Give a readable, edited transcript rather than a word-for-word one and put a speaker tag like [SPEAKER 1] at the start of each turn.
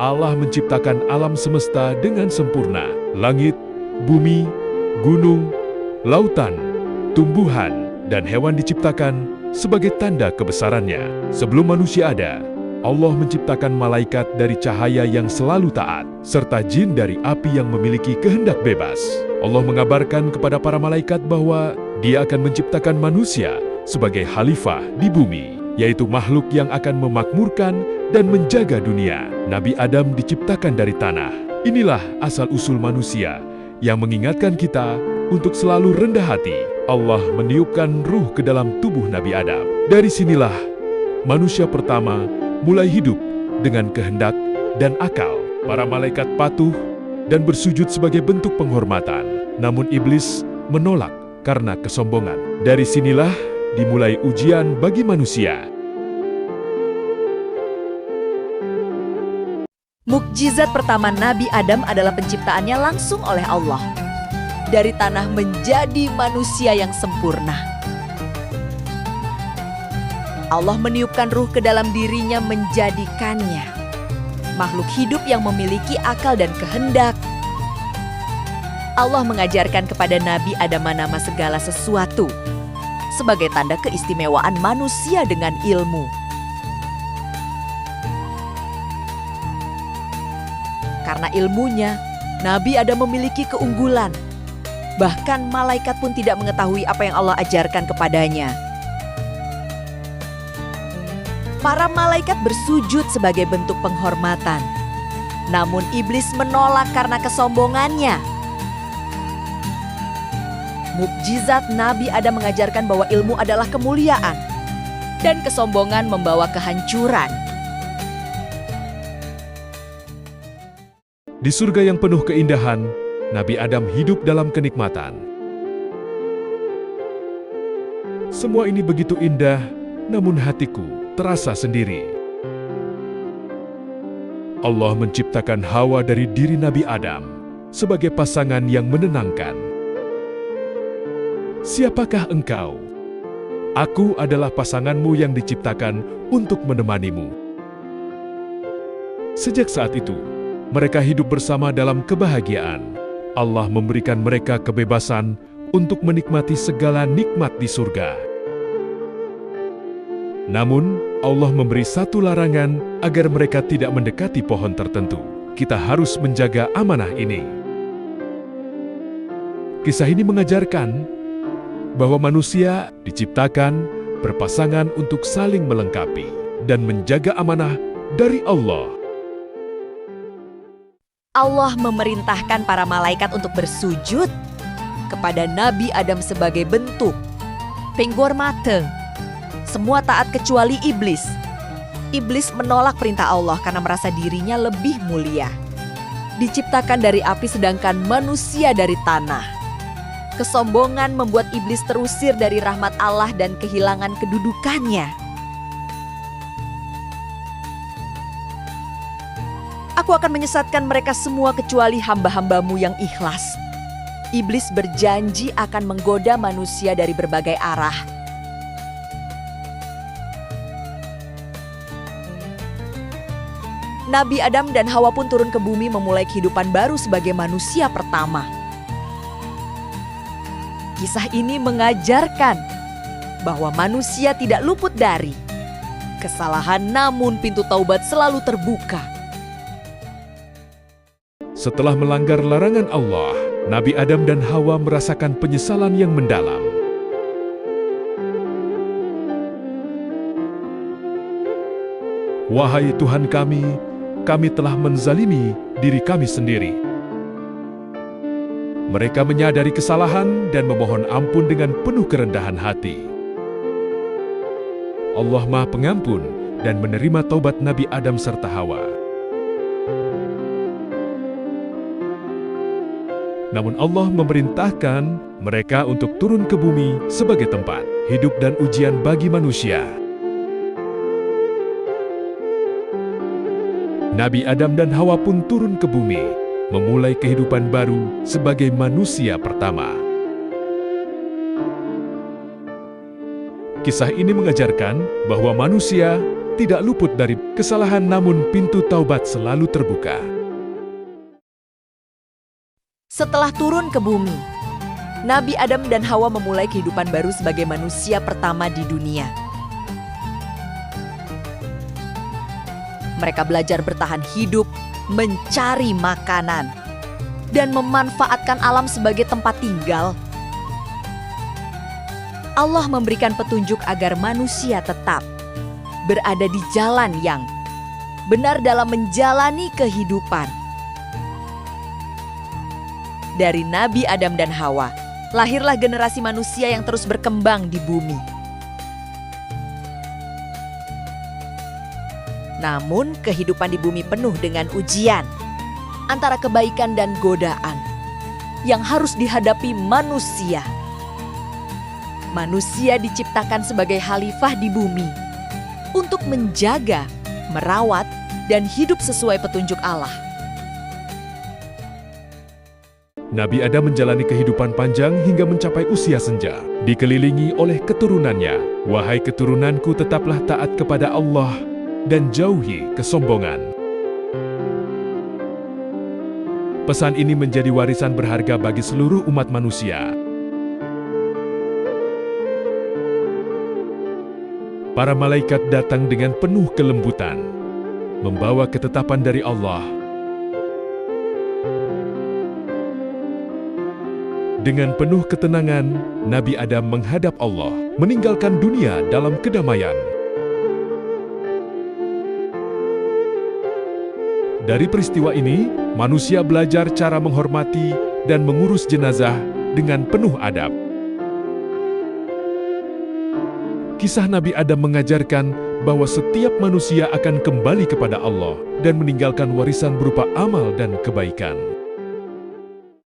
[SPEAKER 1] Allah menciptakan alam semesta dengan sempurna. Langit, bumi, gunung, lautan, tumbuhan, dan hewan diciptakan sebagai tanda kebesarannya. Sebelum manusia ada, Allah menciptakan malaikat dari cahaya yang selalu taat, serta jin dari api yang memiliki kehendak bebas. Allah mengabarkan kepada para malaikat bahwa Dia akan menciptakan manusia sebagai khalifah di bumi, yaitu makhluk yang akan memakmurkan dan menjaga dunia. Nabi Adam diciptakan dari tanah. Inilah asal-usul manusia yang mengingatkan kita untuk selalu rendah hati. Allah meniupkan ruh ke dalam tubuh Nabi Adam. Dari sinilah manusia pertama mulai hidup dengan kehendak dan akal. Para malaikat patuh dan bersujud sebagai bentuk penghormatan. Namun iblis menolak karena kesombongan. Dari sinilah dimulai ujian bagi manusia.
[SPEAKER 2] Mukjizat pertama Nabi Adam adalah penciptaannya langsung oleh Allah. Dari tanah menjadi manusia yang sempurna. Allah meniupkan ruh ke dalam dirinya menjadikannya makhluk hidup yang memiliki akal dan kehendak. Allah mengajarkan kepada Nabi Adam nama segala sesuatu sebagai tanda keistimewaan manusia dengan ilmu. Karena ilmunya, Nabi Adam memiliki keunggulan. Bahkan malaikat pun tidak mengetahui apa yang Allah ajarkan kepadanya. Para malaikat bersujud sebagai bentuk penghormatan. Namun iblis menolak karena kesombongannya. Mukjizat Nabi Adam mengajarkan bahwa ilmu adalah kemuliaan dan kesombongan membawa kehancuran.
[SPEAKER 1] Di surga yang penuh keindahan, Nabi Adam hidup dalam kenikmatan. Semua ini begitu indah, namun hatiku terasa sendiri. Allah menciptakan Hawa dari diri Nabi Adam sebagai pasangan yang menenangkan. Siapakah engkau? Aku adalah pasanganmu yang diciptakan untuk menemanimu. Sejak saat itu, mereka hidup bersama dalam kebahagiaan. Allah memberikan mereka kebebasan untuk menikmati segala nikmat di surga. Namun, Allah memberi satu larangan agar mereka tidak mendekati pohon tertentu. Kita harus menjaga amanah ini. Kisah ini mengajarkan bahwa manusia diciptakan berpasangan untuk saling melengkapi dan menjaga amanah dari Allah.
[SPEAKER 2] Allah memerintahkan para malaikat untuk bersujud kepada Nabi Adam sebagai bentuk penghormatan. Semua taat kecuali iblis. Iblis menolak perintah Allah karena merasa dirinya lebih mulia. Diciptakan dari api sedangkan manusia dari tanah. Kesombongan membuat iblis terusir dari rahmat Allah dan kehilangan kedudukannya. Aku akan menyesatkan mereka semua kecuali hamba-hambamu yang ikhlas. Iblis berjanji akan menggoda manusia dari berbagai arah. Nabi Adam dan Hawa pun turun ke bumi memulai kehidupan baru sebagai manusia pertama. Kisah ini mengajarkan bahwa manusia tidak luput dari kesalahan, namun pintu taubat selalu terbuka.
[SPEAKER 1] Setelah melanggar larangan Allah, Nabi Adam dan Hawa merasakan penyesalan yang mendalam. Wahai Tuhan kami telah menzalimi diri kami sendiri. Mereka menyadari kesalahan dan memohon ampun dengan penuh kerendahan hati. Allah Maha Pengampun dan menerima taubat Nabi Adam serta Hawa. Namun Allah memerintahkan mereka untuk turun ke bumi sebagai tempat hidup dan ujian bagi manusia. Nabi Adam dan Hawa pun turun ke bumi, memulai kehidupan baru sebagai manusia pertama. Kisah ini mengajarkan bahwa manusia tidak luput dari kesalahan, namun pintu taubat selalu terbuka.
[SPEAKER 2] Setelah turun ke bumi, Nabi Adam dan Hawa memulai kehidupan baru sebagai manusia pertama di dunia. Mereka belajar bertahan hidup, mencari makanan, dan memanfaatkan alam sebagai tempat tinggal. Allah memberikan petunjuk agar manusia tetap berada di jalan yang benar dalam menjalani kehidupan. Dari Nabi Adam dan Hawa, lahirlah generasi manusia yang terus berkembang di bumi. Namun, kehidupan di bumi penuh dengan ujian antara kebaikan dan godaan yang harus dihadapi manusia. Manusia diciptakan sebagai khalifah di bumi untuk menjaga, merawat, dan hidup sesuai petunjuk Allah.
[SPEAKER 1] Nabi Adam menjalani kehidupan panjang hingga mencapai usia senja, dikelilingi oleh keturunannya. Wahai keturunanku, tetaplah taat kepada Allah dan jauhi kesombongan. Pesan ini menjadi warisan berharga bagi seluruh umat manusia. Para malaikat datang dengan penuh kelembutan, membawa ketetapan dari Allah. Dengan penuh ketenangan, Nabi Adam menghadap Allah, meninggalkan dunia dalam kedamaian. Dari peristiwa ini, manusia belajar cara menghormati dan mengurus jenazah dengan penuh adab. Kisah Nabi Adam mengajarkan bahwa setiap manusia akan kembali kepada Allah dan meninggalkan warisan berupa amal dan kebaikan.